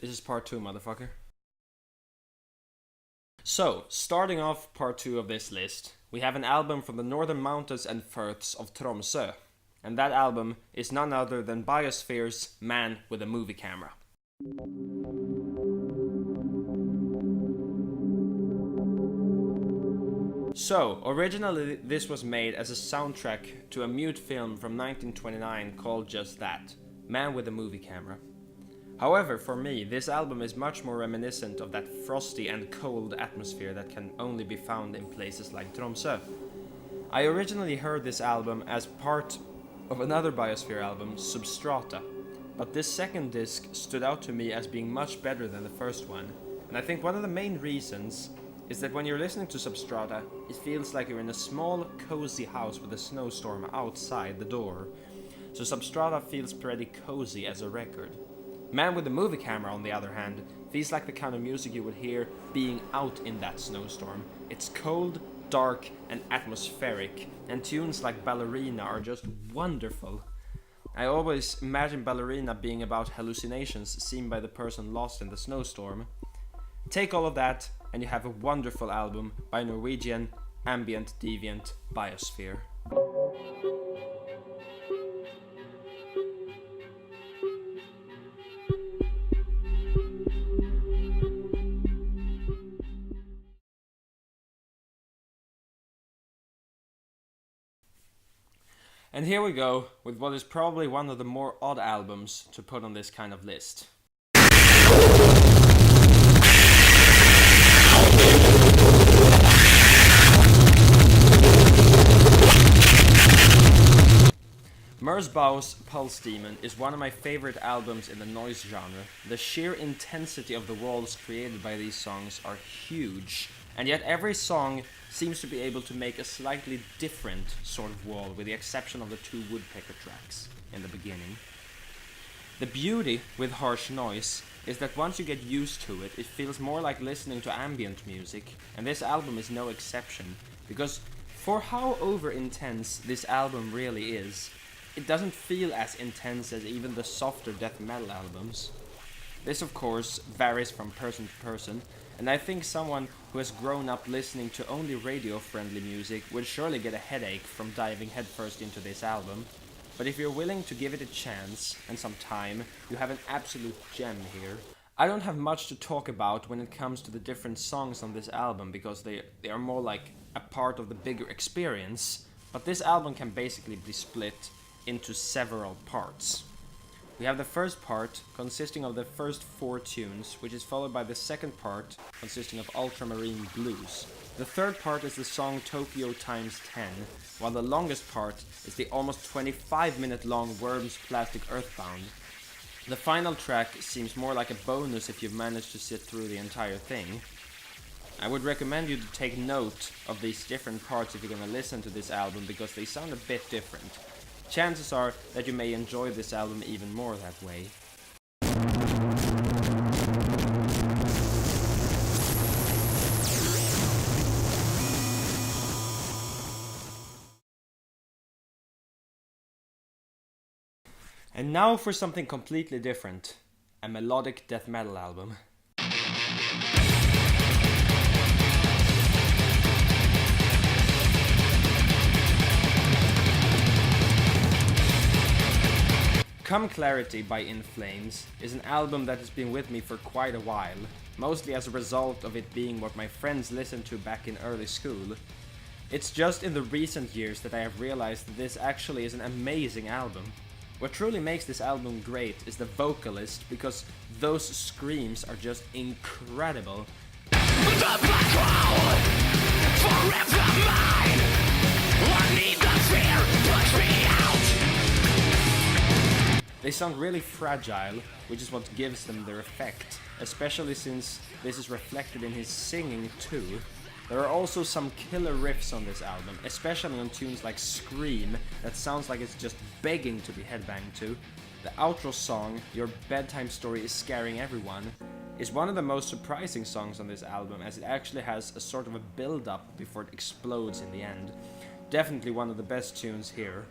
This is part 2, motherfucker. So, starting off part 2 of this list, we have an album from the northern mountains and firths of Tromsø. And that album is none other than Biosphere's Man with a Movie Camera. So, originally this was made as a soundtrack to a mute film from 1929 called just that, Man with a Movie Camera. However, for me, this album is much more reminiscent of that frosty and cold atmosphere that can only be found in places like Tromsø. I originally heard this album as part of another Biosphere album, Substrata, but this second disc stood out to me as being much better than the first one, and I think one of the main reasons is that when you're listening to Substrata, it feels like you're in a small, cozy house with a snowstorm outside the door. So Substrata feels pretty cozy as a record. Man with a Movie Camera, on the other hand, feels like the kind of music you would hear being out in that snowstorm. It's cold, dark, and atmospheric, and tunes like Ballerina are just wonderful. I always imagine Ballerina being about hallucinations seen by the person lost in the snowstorm. Take all of that, and you have a wonderful album by Norwegian ambient deviant Biosphere. And here we go with what is probably one of the more odd albums to put on this kind of list. Merzbau's Pulse Demon is one of my favorite albums in the noise genre. The sheer intensity of the walls created by these songs are huge, and yet every song seems to be able to make a slightly different sort of wall, with the exception of the 2 woodpecker tracks in the beginning. The beauty with harsh noise is that once you get used to it, it feels more like listening to ambient music, and this album is no exception, because for how over-intense this album really is, it doesn't feel as intense as even the softer death metal albums. This of course varies from person to person, and I think someone who has grown up listening to only radio-friendly music would surely get a headache from diving headfirst into this album. But if you're willing to give it a chance and some time, you have an absolute gem here. I don't have much to talk about when it comes to the different songs on this album, because they are more like a part of the bigger experience, but this album can basically be split into several parts. We have the first part, consisting of the first 4 tunes, which is followed by the second part, consisting of Ultramarine Blues. The third part is the song Tokyo Times 10, while the longest part is the almost 25-minute long Worms Plastic Earthbound. The final track seems more like a bonus if you've managed to sit through the entire thing. I would recommend you to take note of these different parts if you're gonna listen to this album, because they sound a bit different. Chances are that you may enjoy this album even more that way. And now for something completely different, a melodic death metal album. Come Clarity by In Flames is an album that has been with me for quite a while, mostly as a result of it being what my friends listened to back in early school. It's just in the recent years that I have realized that this actually is an amazing album. What truly makes this album great is the vocalist, because those screams are just incredible. The black hole, forever mine. I need the fear, push me out. They sound really fragile, which is what gives them their effect, especially since this is reflected in his singing too. There are also some killer riffs on this album, especially on tunes like Scream, that sounds like it's just begging to be headbanged to. The outro song, Your Bedtime Story is Scaring Everyone, is one of the most surprising songs on this album, as it actually has a sort of a build-up before it explodes in the end. Definitely one of the best tunes here.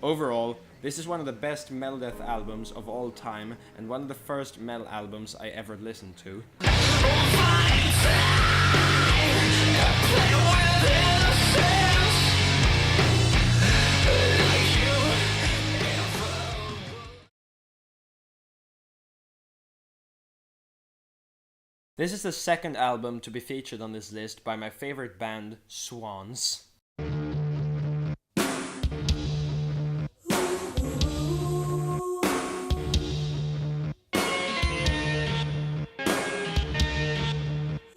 Overall, this is one of the best Megadeth albums of all time, and one of the first metal albums I ever listened to. This is the second album to be featured on this list by my favorite band, Swans.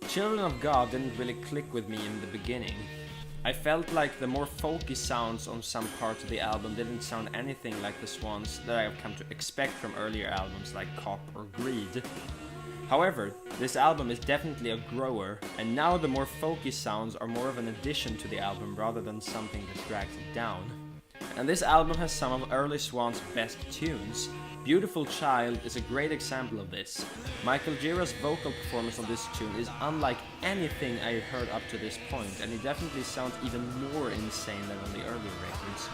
Children of God didn't really click with me in the beginning. I felt like the more folky sounds on some parts of the album didn't sound anything like the Swans that I have come to expect from earlier albums like Cop or Greed. However, this album is definitely a grower, and now the more folky sounds are more of an addition to the album rather than something that drags it down. And this album has some of early Swans' best tunes. Beautiful Child is a great example of this. Michael Gira's vocal performance on this tune is unlike anything I heard up to this point, and it definitely sounds even more insane than on the earlier records.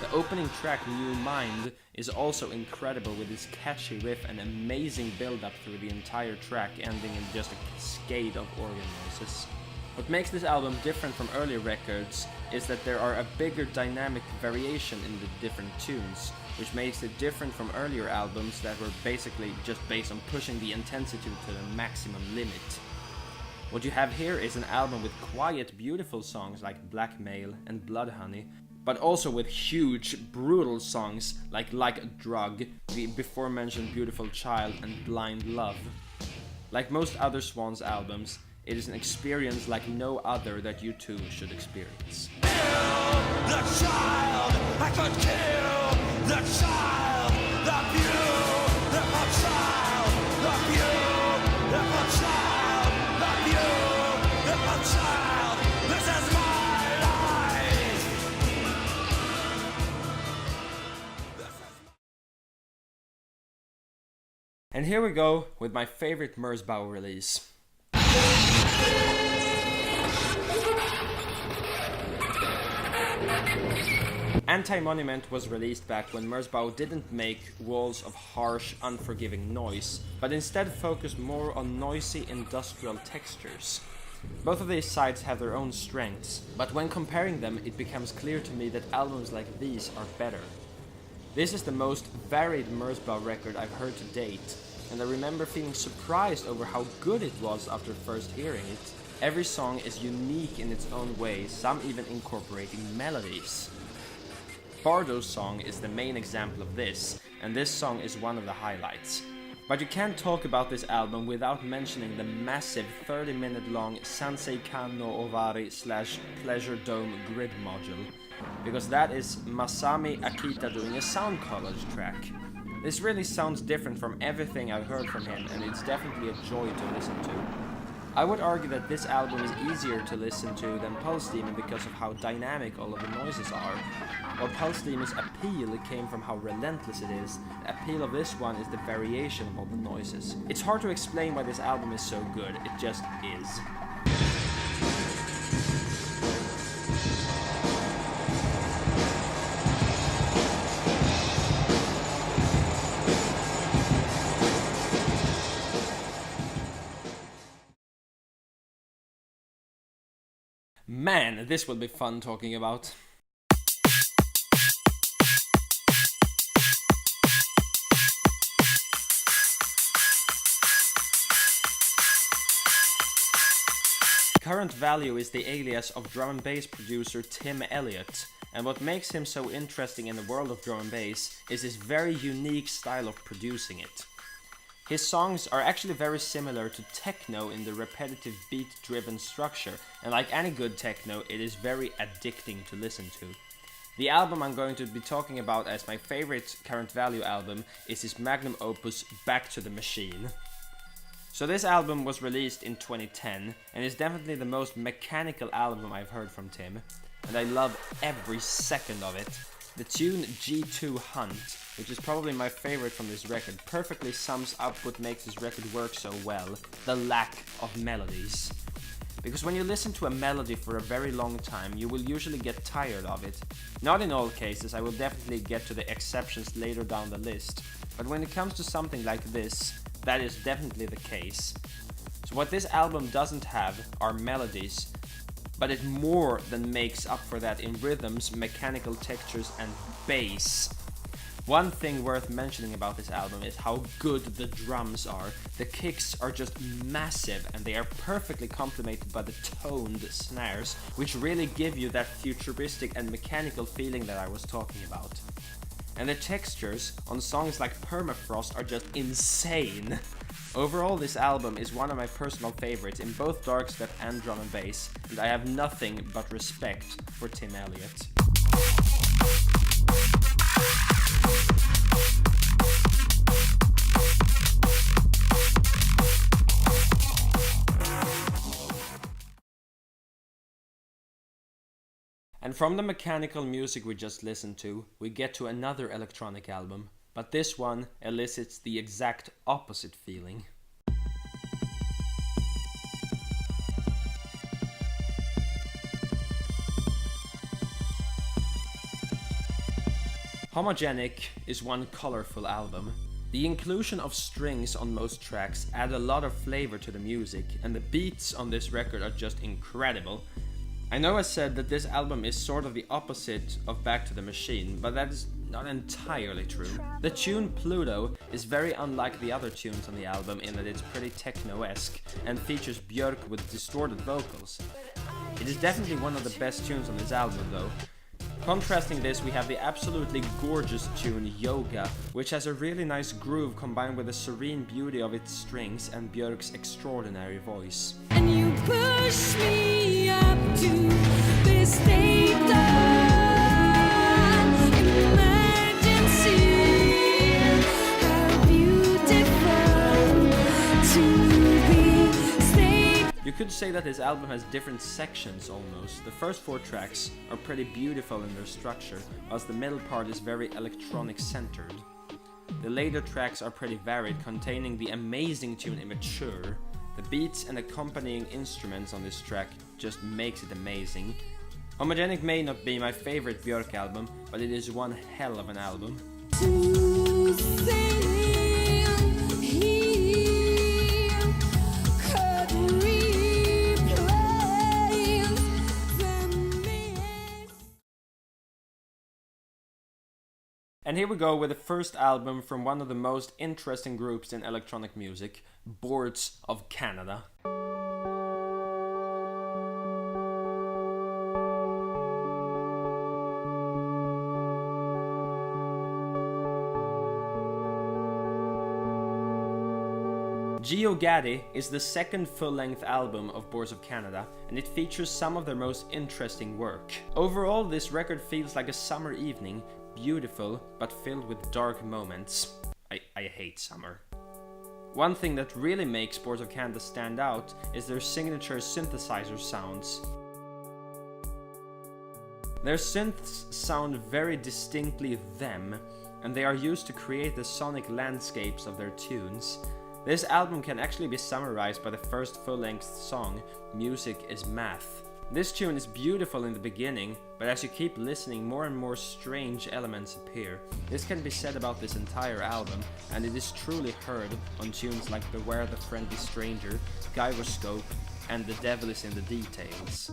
The opening track, New Mind, is also incredible with its catchy riff and amazing build-up through the entire track, ending in just a cascade of organ noises. What makes this album different from earlier records is that there are a bigger dynamic variation in the different tunes, which makes it different from earlier albums that were basically just based on pushing the intensity to the maximum limit. What you have here is an album with quiet, beautiful songs like Blackmail and Bloodhoney, but also with huge, brutal songs like a Drug, the before mentioned Beautiful Child and Blind Love. Like most other Swans albums, it is an experience like no other that you too should experience. Kill the child, I could kill the child, the beautiful child, the beautiful child, the beautiful child. This is my life. And here we go with my favorite Merzbow release. Anti-Monument was released back when Merzbow didn't make walls of harsh, unforgiving noise, but instead focused more on noisy industrial textures. Both of these sides have their own strengths, but when comparing them it becomes clear to me that albums like these are better. This is the most varied Merzbow record I've heard to date, and I remember feeling surprised over how good it was after first hearing it. Every song is unique in its own way, some even incorporating melodies. Bardo's song is the main example of this, and this song is one of the highlights. But you can't talk about this album without mentioning the massive 30-minute long Sansei Kan no Ovari / Pleasure Dome grid module, because that is Masami Akita doing a sound collage track. This really sounds different from everything I've heard from him, and it's definitely a joy to listen to. I would argue that this album is easier to listen to than Pulse Demon because of how dynamic all of the noises are. While Pulse Demon's appeal came from how relentless it is, the appeal of this one is the variation of all the noises. It's hard to explain why this album is so good, it just is. Man, this will be fun talking about. Current Value is the alias of drum and bass producer Tim Elliott, and what makes him so interesting in the world of drum and bass is his very unique style of producing it. His songs are actually very similar to techno in the repetitive beat-driven structure, and like any good techno, it is very addicting to listen to. The album I'm going to be talking about as my favorite Current Value album is his magnum opus Back to the Machine. So this album was released in 2010, and is definitely the most mechanical album I've heard from Tim, and I love every second of it. The tune G2 Hunt, which is probably my favorite from this record, perfectly sums up what makes this record work so well: the lack of melodies. because when you listen to a melody for a very long time, you will usually get tired of it. Not in all cases, I will definitely get to the exceptions later down the list, but when it comes to something like this, that is definitely the case. So what this album doesn't have are melodies, but it more than makes up for that in rhythms, mechanical textures, and bass. One thing worth mentioning about this album is how good the drums are. The kicks are just massive and they are perfectly complemented by the toned snares, which really give you that futuristic and mechanical feeling that I was talking about. And the textures on songs like Permafrost are just insane. Overall, this album is one of my personal favorites in both darkstep and drum and bass, and I have nothing but respect for Tim Elliott. And from the mechanical music we just listened to, we get to another electronic album, but this one elicits the exact opposite feeling. Homogenic is one colorful album. The inclusion of strings on most tracks add a lot of flavor to the music, and the beats on this record are just incredible. I know I said that this album is sort of the opposite of Back to the Machine, but that is not entirely true. The tune Pluto is very unlike the other tunes on the album in that it's pretty techno-esque and features Björk with distorted vocals. It is definitely one of the best tunes on this album though. Contrasting this, we have the absolutely gorgeous tune Yoga, which has a really nice groove combined with the serene beauty of its strings and Björk's extraordinary voice. And you push me up to this state of emergency. How beautiful to be saved. You could say that this album has different sections almost. The first 4 tracks are pretty beautiful in their structure, whilst the middle part is very electronic centered. The later tracks are pretty varied, containing the amazing tune Immature. The beats and accompanying instruments on this track just makes it amazing. Homogenic may not be my favorite Björk album, but it is one hell of an album. To sail here could replace the mist. And here we go with the first album from one of the most interesting groups in electronic music, Boards of Canada. Geogaddy is the second full-length album of Boards of Canada, and it features some of their most interesting work. Overall, this record feels like a summer evening, beautiful but filled with dark moments. I hate summer. One thing that really makes Boards of Canada stand out is their signature synthesizer sounds. Their synths sound very distinctly them, and they are used to create the sonic landscapes of their tunes. This album can actually be summarized by the first full-length song, Music is Math. This tune is beautiful in the beginning, but as you keep listening, more and more strange elements appear. This can be said about this entire album, and it is truly heard on tunes like Beware the Friendly Stranger, Gyroscope, and The Devil is in the Details.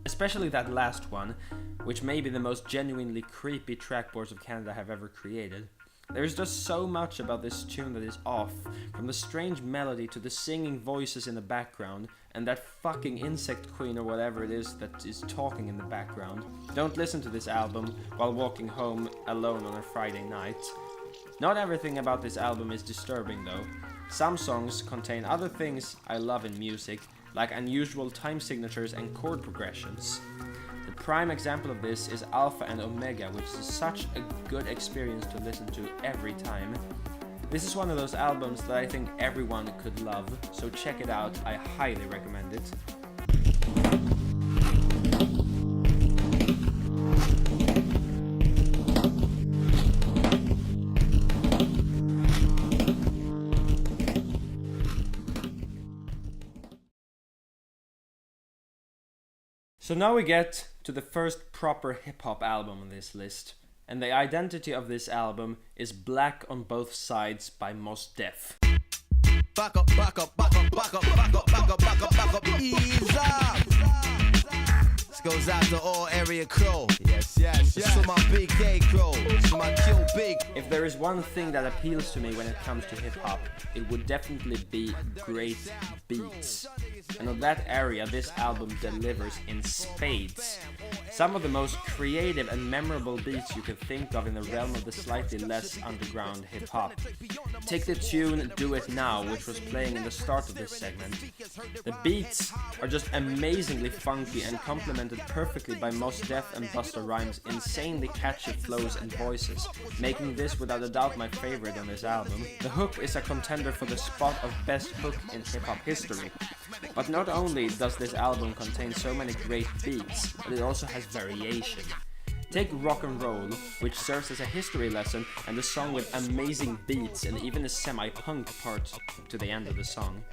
Especially that last one, which may be the most genuinely creepy track Boards of Canada have ever created. There is just so much about this tune that is off, from the strange melody to the singing voices in the background, and that fucking insect queen or whatever it is that is talking in the background. Don't listen to this album while walking home alone on a Friday night. Not everything about this album is disturbing though. Some songs contain other things I love in music, like unusual time signatures and chord progressions. The prime example of this is Alpha and Omega, which is such a good experience to listen to every time. This is one of those albums that I think everyone could love, so check it out, I highly recommend it. So now we get to the first proper hip-hop album on this list, and the identity of this album is Black on Both Sides by Mos Def. Back up, back up, back up, back up, back up, back up, back up, back up, ease up. This goes out to all area crow. Yes, yes, yes. To my BK crow, to my Q big. If there is one thing that appeals to me when it comes to hip-hop, it would definitely be great beats. And on that area, this album delivers in spades. Some of the most creative and memorable beats you could think of in the realm of the slightly less underground hip-hop. Take the tune Do It Now, which was playing in the start of this segment. The beats are just amazingly funky and complemented perfectly by Mos Def and Busta Rhymes' insanely catchy flows and voices, making this without a doubt my favorite on this album. The hook is a contender for the spot of best hook in hip-hop history. But not only does this album contain so many great beats, but it also has variation. Take Rock and Roll, which serves as a history lesson, and a song with amazing beats and even a semi-punk part to the end of the song.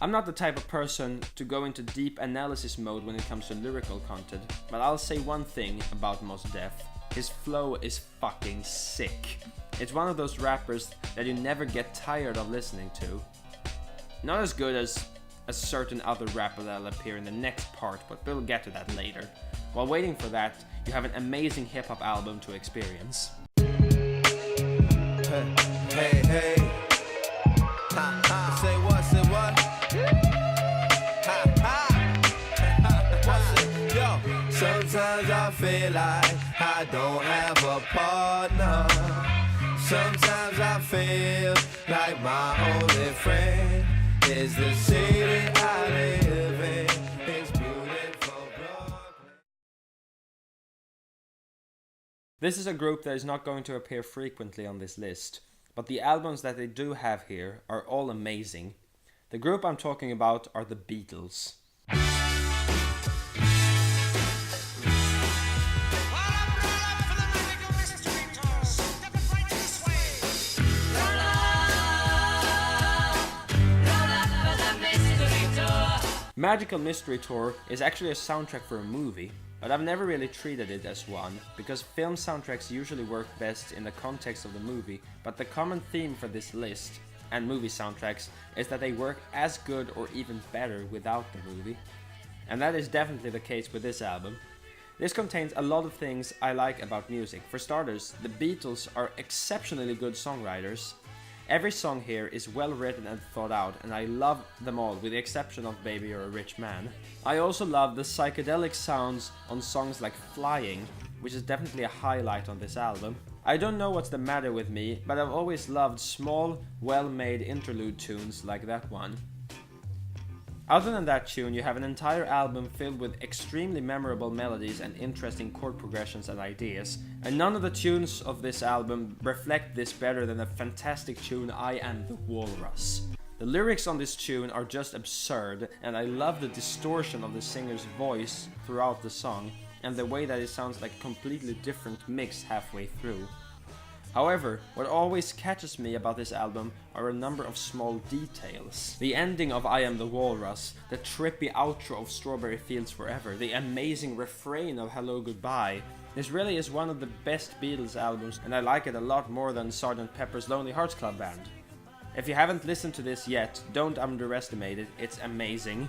I'm not the type of person to go into deep analysis mode when it comes to lyrical content, but I'll say one thing about Mos Def. His flow is fucking sick. It's one of those rappers that you never get tired of listening to. Not as good as a certain other rapper that'll appear in the next part, but we'll get to that later. While waiting for that, you have an amazing hip-hop album to experience. Hey, hey. Ha, ha. Say what, say what? Ha, ha. Yo, sometimes I feel like I don't have a partner. Sometimes I feel like my only friend is the city I live in. It's beautiful Brooklyn. This is a group that is not going to appear frequently on this list, but the albums that they do have here are all amazing. The group I'm talking about are the Beatles. Magical Mystery Tour is actually a soundtrack for a movie, but I've never really treated it as one, because film soundtracks usually work best in the context of the movie, but the common theme for this list, and movie soundtracks, is that they work as good or even better without the movie. And that is definitely the case with this album. This contains a lot of things I like about music. For starters, the Beatles are exceptionally good songwriters. Every song here is well written and thought out, and I love them all with the exception of Baby You're a Rich Man. I also love the psychedelic sounds on songs like Flying, which is definitely a highlight on this album. I don't know what's the matter with me, but I've always loved small, well-made interlude tunes like that one. Other than that tune, you have an entire album filled with extremely memorable melodies and interesting chord progressions and ideas, and none of the tunes of this album reflect this better than the fantastic tune I Am the Walrus. The lyrics on this tune are just absurd, and I love the distortion of the singer's voice throughout the song, and the way that it sounds like a completely different mix halfway through. However, what always catches me about this album are a number of small details. The ending of I Am the Walrus, the trippy outro of Strawberry Fields Forever, the amazing refrain of Hello Goodbye. This really is one of the best Beatles albums, and I like it a lot more than Sgt. Pepper's Lonely Hearts Club Band. If you haven't listened to this yet, don't underestimate it, it's amazing.